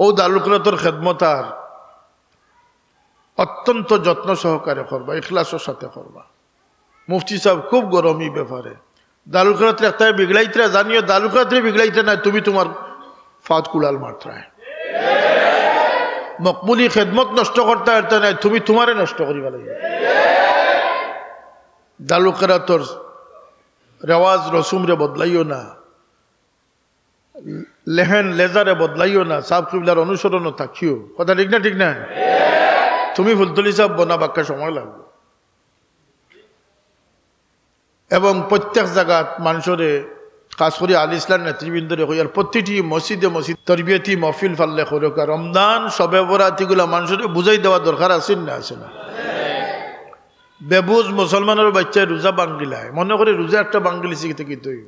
ও দারুল কিরাতর খেদমত আর অত্যন্ত যত্ন সহকারে করবা, ইখলাসের সাথে করবা। মুফতি সাহেব খুব গরমই ব্যাপারে দারুল কিরাতের একটা বিগড়াইতে জানিও, দারুল কিরাতের বিগড়াইতে নাই, তুমি তোমার ফাঁদ কুড়াল মাত্রায় মকবুলি খেদমত নষ্ট করতে পারতে নাই, তুমি তোমারে নষ্ট করিবা লাগবে। দারুল কিরাতর রেওয়াজ রসুমরে বদলাইও না, লেহেন লেজারে বদলাইও না, সাহেব কিবলার অনুসরণও থাকিও। কথা ঠিক না? ঠিক না? তুমি ফুলতলি সাহেব বনা বাক্যা সময় লাগবে। এবং প্রত্যেক জায়গাত মানুষরে খাস করে আল ইসলাম নেতৃবৃন্দরে হইয়ার প্রতিটি মসজিদে মসজিদ তরবিয়তি মহফিল ফাল্লে করুক। রমজান সবে বরাতিগুলা মানুষের বুঝাই দেওয়া দরকার আছে না? আছে না? বেবুজ মুসলমানের বাচ্চায় রোজা বাঙ্গিলায় মনে করে রোজা একটা বাঙ্গিলি শিখতে কি তৈরি।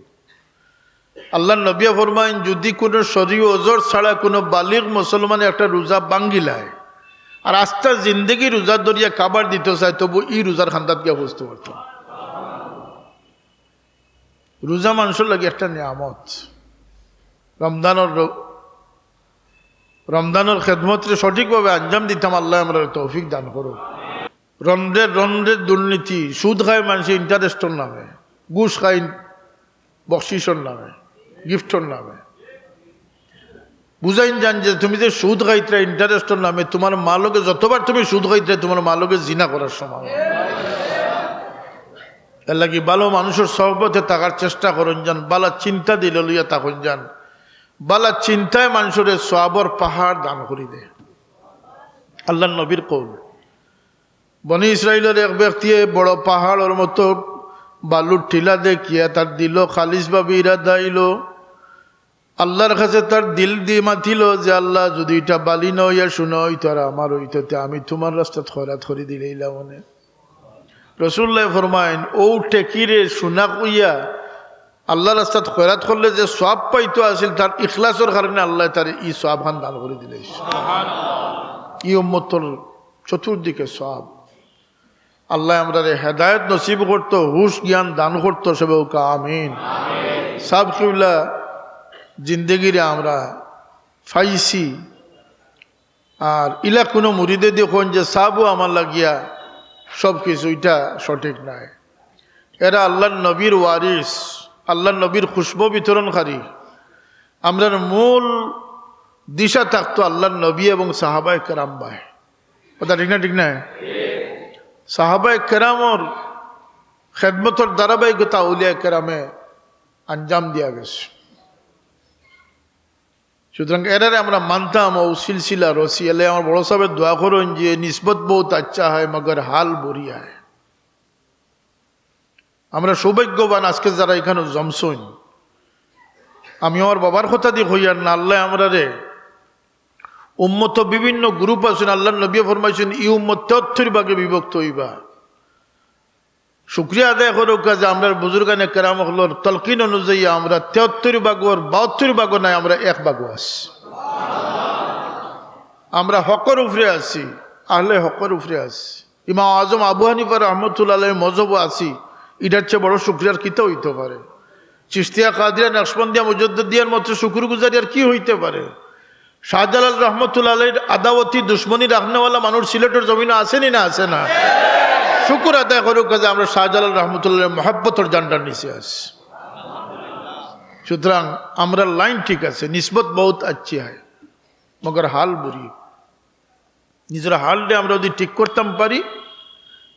আল্লাহ নবী ফরমাইন যদি কোনো শরীয় ওজর ছাড়া কোনো বালিগ মুসলমানে একটা রোজা বাঙ্গিলায় আর আস্থা জিন্দগি রোজার দরিয়া কাবার দিতে চায়, তবু এই রোজার খান্দাত গিয়া বুঝতে পারত। রোজা মানুষের লাগে একটা নিয়ামত। রমজানের খেদমতরে সঠিকভাবে আঞ্জাম দিতাম, আল্লাহ আমরা তৌফিক দান করুক। রন্ধ্রের দুর্নীতি, সুদ খায় মানুষ ইন্টারেস্টর নামে, ঘুষ খায় বকশিসর নামে, গিফটর নামে। বুঝাইন যান যে তুমি যে সুদ খাইতে ইন্টারেস্টর নামে, তোমার মা লোকে যতবার তুমি সুদ খাইতে তোমার মা লোকে জিনা করার সময়। এর লাগি ভালো মানুষের সহবতে থাকার চেষ্টা করুন যান, বালা চিন্তা দিল লইয়া থাকুন যান। বালা চিন্তায় মানুষের সওয়াবের পাহাড় দান করি দে। আল্লাহ নবীর কৌল, বনি ইসরাইলের এক ব্যক্তি বড় পাহাড়ের মতো বালুর টিলা দেখিয়া তার দিল খালিস ভাবে ইরাদা আইল। আল্লাহর কাছে তার দিল দিয়ে মাতিল যে আল্লাহ যদি এটা বালি না হইয়া শুনো হইতো আর আমার হইতো, আমি তোমার রাস্তাত খয়রাত করে দিলেইলা। মনে রসুল্লাহ ফরমাইন ও টেকিরে শুনা কইয়া আল্লাহ রাস্তাত খয়রাত করলে যে সওয়াব পাইতো আসিল, তার ইখলাসের কারণে আল্লাহ তার ই সওয়াব খান দান করে দিলে। ই উম্মতর চতুর্দিকে সওয়াব। আল্লাহ আমরা হেদায়েত নসিব করতো, হুশ জ্ঞান দান করতো। সবে আমিন। সাহেব কিবলা জিন্দগিরে আমরা ফাইসি আর ইলা কোনো মুরিদে দেখুন যে সাবও আমার লাগিয়া সব কিছু, এটা সঠিক নাই। এরা আল্লাহ নবীর ওয়ারিস, আল্লাহ নবীর খুশবু বিতরণকারী। আমরা মূল দিশা থাকতো আল্লাহ নবী এবং সাহাবায়ে কেরাম ভাই। কথা ঠিক না? ঠিক না? সাহাবায়ে কেরামর খেদমতর ধারাবাহিকতা আউলিয়া কেরামে আঞ্জাম দিয়া গেছে। সুতরাং এরারে আমরা মানতাম ও সিলসিলা রসি। এলে আমার বড় সাহেবের দোয়া করুন যে নিসবত বহুত আচ্ছা হয় মগর হাল বরিয়া হয়। আমরা সৌভাগ্যবান আজকে যারা এখানে জমসইন। আমি আমার বাবার কথা দিয়ে হইয়ার না, আল্লাহ আমরা রে উম্মত বিভিন্ন গ্রুপ আছেন। আল্লাহ নবী ফরমাইছেন ই উম্মত ৭৩ ভাগে বিভক্ত হইবা। শুক্রিয়া আদায় করুক যে আমরা বুজুর্গানে কেরাম হলোর তলকিন অনুযায়ী আমরা ৭৩ ভাগ ওর ৭২ ভাগ নাই, আমরা ১ ভাগ আছি। আমরা হকর উপরে আছি, আহলে হকর উপরে আছি। ইমাম আজম আবু হানিফা রহমতুল্লাহ আলাইহির মযহবও আছি। এটার চেয়ে বড় শুকরিয়ার কিতা হইতে পারে? চিশতিয়া কাদিরিয়া নকশবন্দিয়া মুজাদ্দিদিয়ার মতো শুকরগুজারি আর কি হইতে পারে? শাহজালাল রহমতুল্লাহ আলাইহির আদাওয়াতি দুশ্মনী রাখনেওয়ালা মানুষ সিলেটের জমিনে আসেনি না? আছে না? শুকুর আদায় করুক যে আমরা শাহজালাল রহমতুল্লাহ মহব্বতর জান্ডার নিচে আছি। সুতরাং আমরা লাইন ঠিক আছে, নিসবত বহুত আচ্ছি হয় মগর হাল বুড়ি। নিজের হালটা আমরা যদি ঠিক করতাম পারি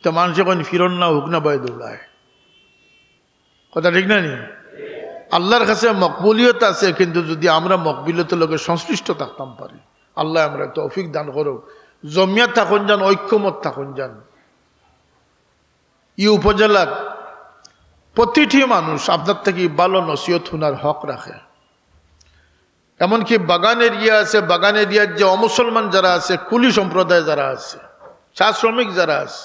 তো মানুষ এখন ফিরন না হুক না বয় দৌড়ায়। কথা ঠিক না? নি আল্লাহর কাছে মকবুলিয়ত আছে, কিন্তু যদি আমরা মকবুলিয়তের লোকের সংশ্লিষ্ট থাকতাম পারি, আল্লাহ আমরা তৌফিক দান করুক। জমিয়া থাকুন যান, ঐক্যমত থাকুন যান। ই উপজেলার প্রতিটি মানুষ আপনার থেকে ভালো নসিহত শোনার হক রাখে। এমনকি বাগান এরিয়া আছে, বাগান এরিয়ার যে অমুসলমান যারা আছে, কুলি সম্প্রদায় যারা আছে, চা শ্রমিক যারা আছে,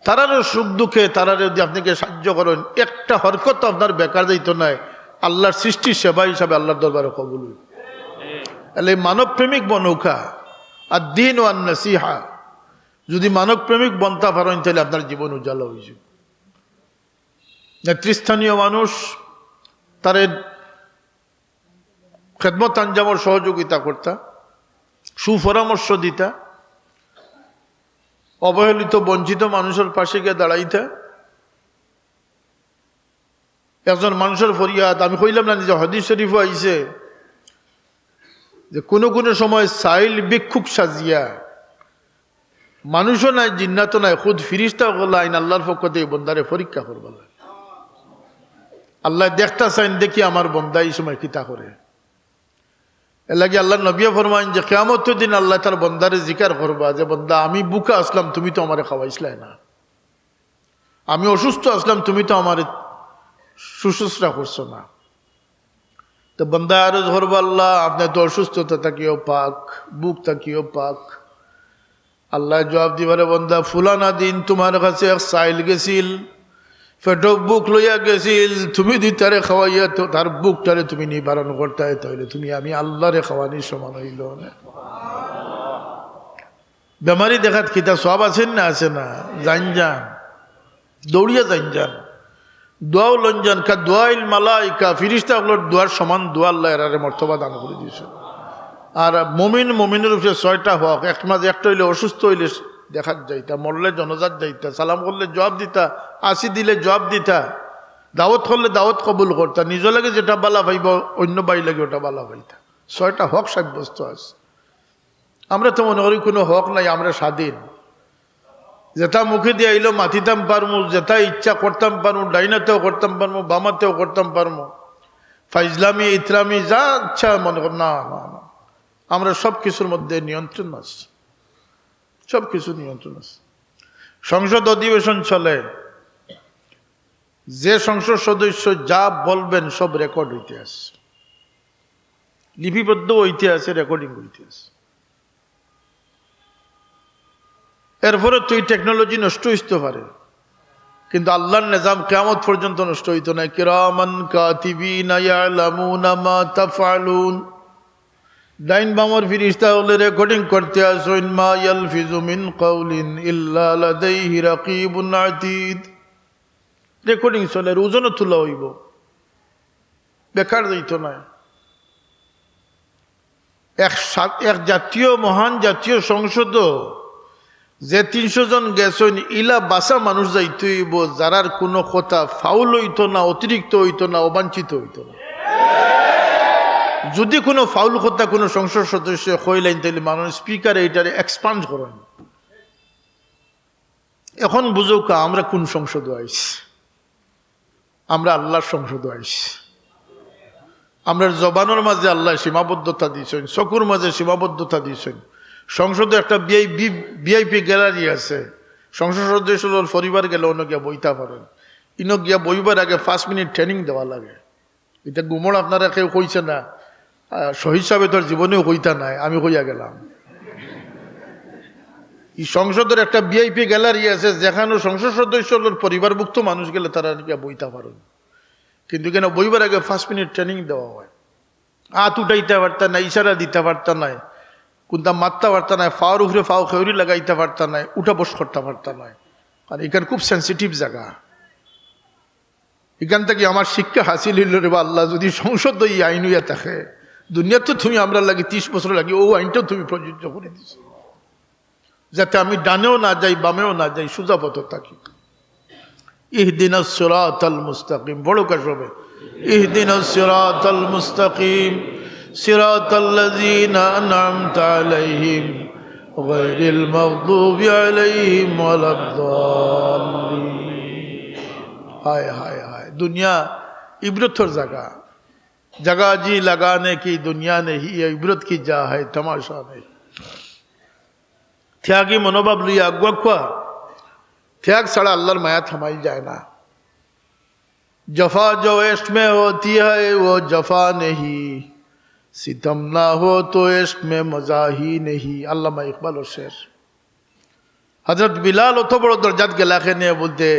তারারও সুখ দুঃখে তারা যদি আপনাকে সাহায্য করেন, একটা হরকত আপনার বেকার যাইতো নাই। আল্লাহর সৃষ্টির সেবা হিসাবে আল্লাহর দরবারে কবুল। তাহলে মানব প্রেমিক বনৌকা আর দিন ওয়ান নসিহা, যদি মানব প্রেমিক বনতা পারেন তাহলে আপনার জীবন উজ্জ্বল হয়ে যাবে। নেতৃস্থানীয় মানুষ তার খেদমত আঞ্জামের সহযোগিতা করতা, সুপরামর্শ দিতা, অবহেলিত বঞ্চিত মানুষের পাশে গিয়ে দাঁড়াইতা। একজন মানুষের ফরিয়াদ, আমি কইলাম না যে হাদিস শরীফও আইছে যে কোনো কোনো সময় সাইল ভিক্ষুক সাজিয়া, মানুষও নাই জিন্নাতও নাই, খুদ ফিরিস্তা গলা আইন আল্লাহর পক্ষ থেকে বন্দারে পরীক্ষা করবা লাগে। আল্লাহ দেখতা চাইন দেখি আমার বন্দা এই সময় কিতা করে। এর লাগে আল্লাহ নবিয়া ফরমাইন যে কিয়ামতের দিন আল্লাহ তার বন্দারে জিকার করবা যে বন্দা আমি বুকা আসলাম তুমি তো আমারে খাওয়াইছিলাই না, আমি অসুস্থ আসলাম তুমি তো আমার শুশ্রূষা করছো না। তো বন্দা আরজ করবা আল্লাহ আপনার তো অসুস্থতা থাকিও পাক, বুক থাকিও পাক। আল্লাহ জবাব দিবারে বন্দা ফুলানা দিন তোমার কাছে এক সাইল গেছিল, পেটো বুক লইয়া গেছিল, তুমি দিতারে খাওয়াইয়া তো তার বুকটারে তুমি নিবারণ করতে, তাহলে তুমি আমি আল্লাহরে খাওয়ানির সমান হইল না। বেমারি দেখাত কিতা সব আছেন না, আছে না, জান যান দৌড়িয়া জান যান, দোয়াও লঞ্জান কা দোয়াইল মালাইকা ফিরিস্তা ওগুলোর দোয়ার সমান দোয়া আল্লাহ এরারে মর্তবা দান করে দিয়েছে। আর মমিনের উপরে 6টা হক, এক মাঝে একটা হইলে অসুস্থ হইলে দেখাত যাইতা, মরলে জনজাত যাইতা, সালাম করলে জবাব দিতা, আসি দিলে জবাব দিতা, দাওয়াত করলে দাওয়াত কবুল করতা, নিজ লাগে যেটা বালা ভাইব অন্য বাই লাগে ওটা বালা ভাইতা। 6টা হক সাব্যস্ত আছে। আমরা তো মনে করি কোনো হক নাই, আমরা স্বাধীন, যেটা মুখে দিয়ে আইলো মাতিতাম পারমু, যেটা ইচ্ছা করতাম পারমু, ডাইনাতেও করতাম পারমু, বামাতেও করতাম পারমু, ফাইজলামি ইতরামি যা ইচ্ছা মনে কর। না না না, আমরা সব কিছুর মধ্যে নিয়ন্ত্রণ আছে, সব কিছু নিয়ন্ত্রণ আছে। সংসদ অধিবেশন চলে, যে সংসদ সদস্য যা বলবেন সব রেকর্ড হইতে আছে, লিপিবদ্ধ হইতে আছে, রেকর্ডিং হইতে আছে। এরপরে তুই টেকনোলজি নষ্ট হইতে পারে, কিন্তু আল্লাহর নিজাম কিয়ামত পর্যন্ত নষ্ট হইতো না। কিরামান কাতিবিনা ইয়ালামুনা মা তাফআলুন, ডাইন বামর ফিরিস্তা হলে রেকর্ডিং করতে আসেন। মা ইয়ালফিজু মিন কাউলিন ইল্লা লাদাইহি রাকিবুন আতীদ, রেকর্ডিং চলে, ওজনও তোলা হইব, বেকার যাইত না। এক জাতীয় মহান জাতীয় সংসদ যে 300 জন গেছেন, ইলা বাসা মানুষ যাইতে হইব যারার কোনো কথা ফাউল হইতো না, অতিরিক্ত হইতো না, অবাঞ্ছিত হইতো না। যদি কোনো ফাউল কথা কোনো সংসদ সদস্য কইলেন তাহলে মানুষ স্পিকার এইটারে এক্সপান্ড করেন। এখন বুঝো কা আমরা কোন সংসদ আইছি, আমরা আল্লাহর সংসদ আইছি। আমরা জবানের মাঝে আল্লাহ সীমাবদ্ধতা দিয়েছেন, চকুর মাঝে সীমাবদ্ধতা দিয়েছেন। সংসদে একটা ভিআইপি গ্যালারি আছে, সংসদ সদস্যর পরিবার গেলে অন্য গিয়া বইতে পারেন। ইনো গিয়া বইবার আগে 5 মিনিট ট্রেনিং দেওয়া লাগে। এটা গুমড় আপনারা কেউ কইছে না, শহীদ সাহেব তোর জীবনেও কইতা নাই, আমি কইয়া গেলাম। এই সংসদের একটা ভিআইপি গ্যালারি আছে, যেখানে সংসদ সদস্যর পরিবারভুক্ত মানুষ গেলে তারা গিয়া বইতে পারেন। কিন্তু কেন বইবার আগে 5 মিনিট ট্রেনিং দেওয়া হয়। হাত উঠাইতে পারতা না, ইশারা দিতে পারতা নাই, কোনটা মারতে পারতা নাই, ফাওয়ার উপরে ফাও খেউরি লাগাইতে পারতা নাই, উঠা বস করতে পারতা নাই। কারণ এখানে খুব সেন্সিটিভ জায়গা। এখান থেকে আমার শিক্ষা হাসিল হইল রে বা আল্লাহ, যদি সংসদ এই আইন হইয়া থাকে, দুনিয়া তো তুমি আমরা লাগে 30 বছর লাগে, ও আইনটাও তুমি প্রযোজ্য করে দিচ্ছ, যাতে আমি ডানেও না যাই বামেও না যাই, সোজা পথে থাকি। ইহদিনাস সিরাতাল মুস্তাকিম, বড় কাজ হবে। ইহদিনাস সিরাতাল মুস্তাকিম সিরাতাল্লাযীনা আন'আমতা আলাইহিম গায়রিল মাগদুবি আলাইহিম ওয়ালাদ-দাল্লিন। हाय हाय हाय, दुनिया इबरतर जगह, जगह जी लगाने की दुनिया नहीं, ये इबरत की जा है, तमाशा नहीं। त्यागी मनोभाव लिया अगुआ त्याग सड़ा अल्लाह माया थमाई जाए ना। जफा जो इश्क में होती है वो जफा नहीं, सितम ना हो तो इश्क में मजा ही नहीं। अल्लामा इकबाल और शेर हजरत बिलाल तो बड़ो दर्जात गलाखे ने बोलते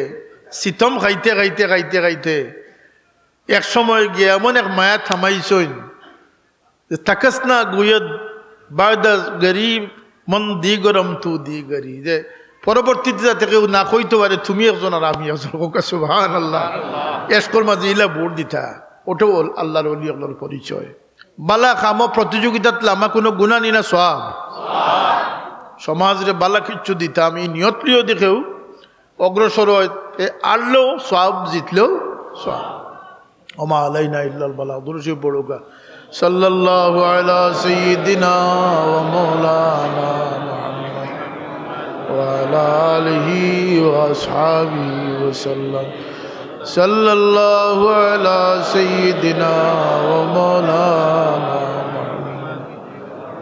সিতম খাইতে খাইতে খাইতে খাইতে এক সময় গিয়ে এমন এক মায়া থামাইছইন, তাকাস না গুয়দ বায়দা গরিব মন দি গরম তু দি গরি, যে পরবর্তীতে যাতে কেউ না কইতে পারে তুমি একজন আর আমি একজন। সুবহানাল্লাহ, এসকর মাঝে ইলা ভোট দিতা, ওটাও আল্লাহর ওলি আল্লাহর পরিচয়। বালা কাম প্রতিযোগিতাত লামা কোনো গুণা নি না সওয়াব। সমাজরে বালা কিচ্ছু দিতাম এই নিয়তলিও দেখেও অগ্রসর হয় আরলেও সব জিতলেও সব ওমা আলাইনা ইল্লাল বালাগ দুরুশি পড়ুকা সাল্লাল্লাহু আলা সাইয়্যিদিনা ওয়া মাওলানা মুহাম্মদ ওয়া আলা আলিহি ওয়া আসহাবিহি ওয়া সাল্লাম সাল্লাল্লাহু আলা সাইয়্যিদিনা ওয়া মাওলানা মুহাম্মদ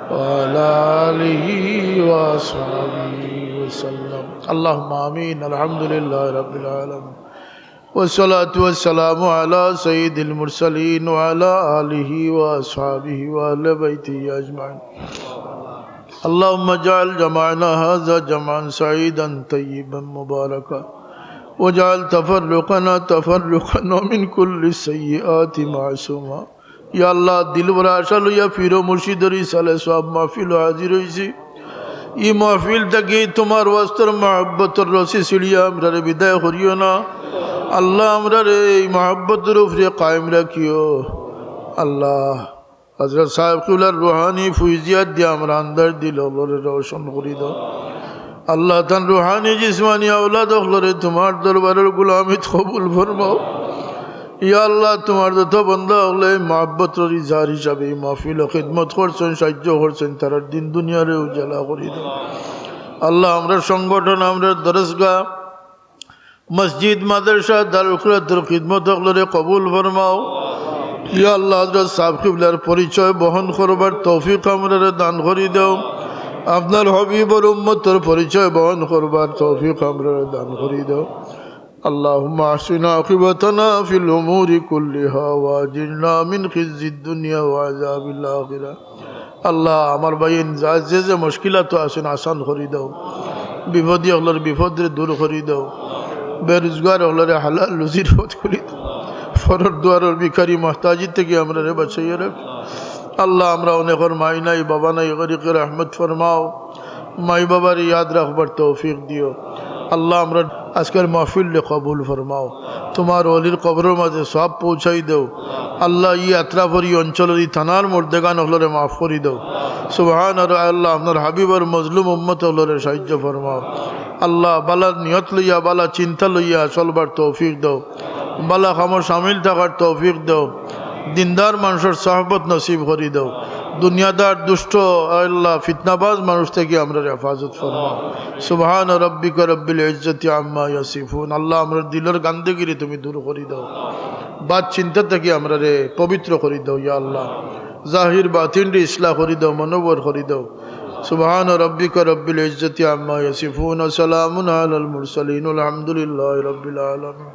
ওয়া আলা আলিহি ওয়া আসহাবিহি ওয়া সাল্লাম আল্লাহুম্মা আমিন আলহামদুলিল্লাহি রাব্বিল আলামিন والصلاة والسلام على سيد المرسلين وعلى آله وأصحابه وأهل بيته أجمعين اللهم اجعل جمعنا هذا جمعا سعيدا طيبا مباركا واجعل تفرقنا من كل السيئات معصوما يا الله دل بر আশা লইয়া পীর মুর্শিদ রিসালে সব মাহফিল হাজির হইছি এই মাহফিল থেকে তোমার ওয়াস্তের মহব্বতের রশি ছিড়িয়া আমরা বিদায় করিও না আল্লাহ আমরা রে এই মহব্বতের উপরে কায়েম রাখিও আল্লাহ হযরত সাহেব কুলার রুহানি ফুইজিয়াত দিয়ে আমরা আন্দার দিল লরে রোশন করি দাও আল্লাহ তান রুহানি জিসমানি আওলাদ হলরে তোমার দরবারের গোলামি কবুল ফরমাও ইয়া আল্লাহ তোমার যত বান্দা হলে মহব্বতের ইজহার হিসাবে মাহফিল ও খিদমত করছেন সাহায্য করছেন তার দিন দুনিয়ারে উজালা করি দাও আল্লাহ আমরা সংগঠন আমরা দরসগাহ মসজিদ মাদ্রাসা দারুল খুরাতের খিদমত হলরে কবুল ফরমাও ইয়া আল্লাহ হযরত সাহেব কিবলার পরিচয় বহন করবার তৌফিক আমরা দান করি দাও আপনার হবিবর উম্মতের পরিচয় বহন করবার তৌফিক আমরা দান করি দাও اللهم احسن عاقبتنا في الامور كلها واجرنا من خزي الدنيا وعذاب الاخره আল্লাহ আমার ভাইন যে মুশকিলাত আছেন আসান করে দাও বিপদী হলর বিপদরে দূর করে দাও বেরোজগার হলরে হালাল রুজির পথ করে দাও ফরর দুয়ারের ভিখারি মুহতাজি থেকে আমরা রে বাঁচাইয়া রাখ আল্লাহ আমরা অনেকের মাই নাই বাবা নাই গরিকে রহমত ফরমাও মাই বাবার ইয়াদ রাখবার তৌফিক দিও আল্লাহ আমরা আজকের মাহফিল কবুল ফরমাও তোমার অলির কবরের মাঝে সব পৌঁছাই দেও আল্লাহ ই আত্রাফর ই অঞ্চলের ই থানার মর্দেগান হলরে মাফ করি দেও সুবহান আল্লাহ আপনার হাবিবর মজলুম উম্মত হলরে সাহায্য ফরমাও আল্লাহ বালার নিয়ত লইয়া বালা চিন্তা লইয়া চলবার তৌফিক দাও বালা খামর সামিল থাকার তৌফিক দাও দিনদার মানুষের সহবত নসিব করি দাও দুনিয়াদার দুষ্ট আল্লাহ ফিতনাবাজ মানুষ থেকে আমরা হেফাজত ফরমাও সুবহান রাব্বিকা রব্বিল ইজ্জতি আম্মা ইয়াসিফুন আল্লাহ আমরা দিলের গান্দেগিরি তুমি দূর করি দাও বাদ চিন্তা থেকে আমরা রে পবিত্র করি দাও ইয়া আল্লাহ জাহির বাতিন রে ইসলাহ করি দাও মনোবর করি দাও সুবহান রাব্বিকা রব্বিল ইজ্জতি আম্মা ইয়াসিফুন ওয়া সালামুন আলাল মুরসালিন আলহামদুলিল্লাহি রাব্বিল আলামিন